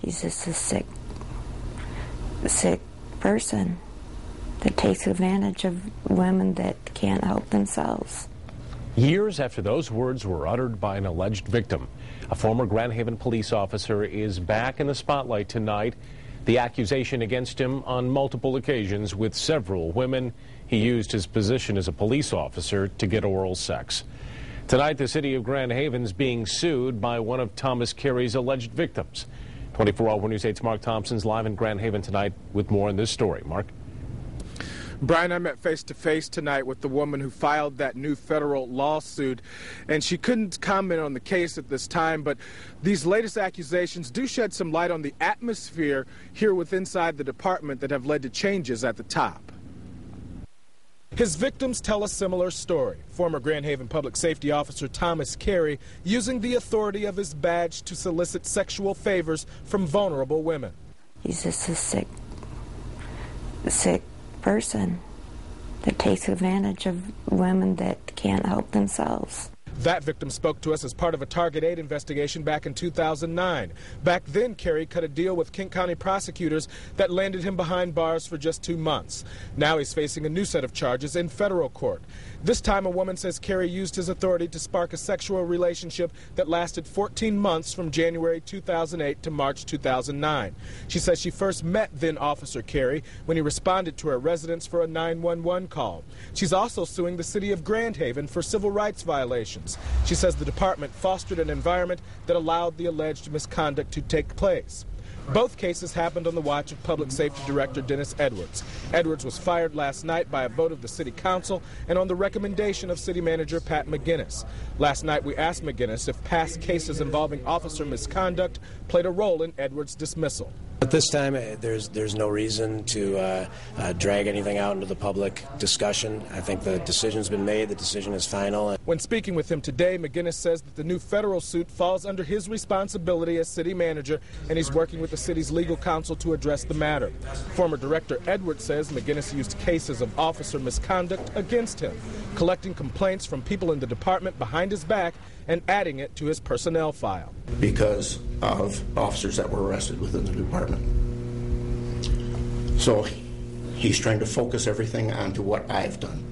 He's just a sick person that takes advantage of women that can't help themselves. Years after those words were uttered by an alleged victim, a former Grand Haven police officer is back in the spotlight tonight. The accusation against him on multiple occasions with several women. He used his position as a police officer to get oral sex. Tonight, the city of Grand Haven's being sued by one of Thomas Carey's alleged victims. 24-Hour News 8's Mark Thompson's live in Grand Haven tonight with more on this story. Mark? Brian, I met face-to-face tonight with the woman who filed that new federal lawsuit, and she couldn't comment on the case at this time, but these latest accusations do shed some light on the atmosphere here inside the department that have led to changes at the top. His victims tell a similar story. Former Grand Haven Public Safety Officer Thomas Carey using the authority of his badge to solicit sexual favors from vulnerable women. He's just a sick person that takes advantage of women that can't help themselves. That victim spoke to us as part of a Target 8 investigation back in 2009. Back then, Carey cut a deal with Kent County prosecutors that landed him behind bars for just 2 months. Now he's facing a new set of charges in federal court. This time, a woman says Carey used his authority to spark a sexual relationship that lasted 14 months from January 2008 to March 2009. She says she first met then-Officer Carey when he responded to her residence for a 911 call. She's also suing the city of Grand Haven for civil rights violations. She says the department fostered an environment that allowed the alleged misconduct to take place. Both cases happened on the watch of Public Safety Director Dennis Edwards. Edwards was fired last night by a vote of the City Council and on the recommendation of City Manager Pat McGinnis. Last night we asked McGinnis if past cases involving officer misconduct played a role in Edwards' dismissal. At this time, there's no reason to drag anything out into the public discussion. I think the decision's been made. The decision is final. When speaking with him today, McGinnis says that the new federal suit falls under his responsibility as city manager, and he's working with the city's legal counsel to address the matter. Former Director Edwards says McGinnis used cases of officer misconduct against him, collecting complaints from people in the department behind his back and adding it to his personnel file. Because of officers that were arrested within the department. So he's trying to focus everything onto what I've done.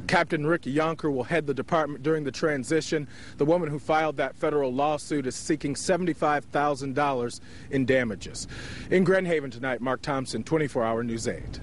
Captain Ricky Yonker will head the department during the transition. The woman who filed that federal lawsuit is seeking $75,000 in damages. In Grand Haven tonight, Mark Thompson, 24-Hour News 8.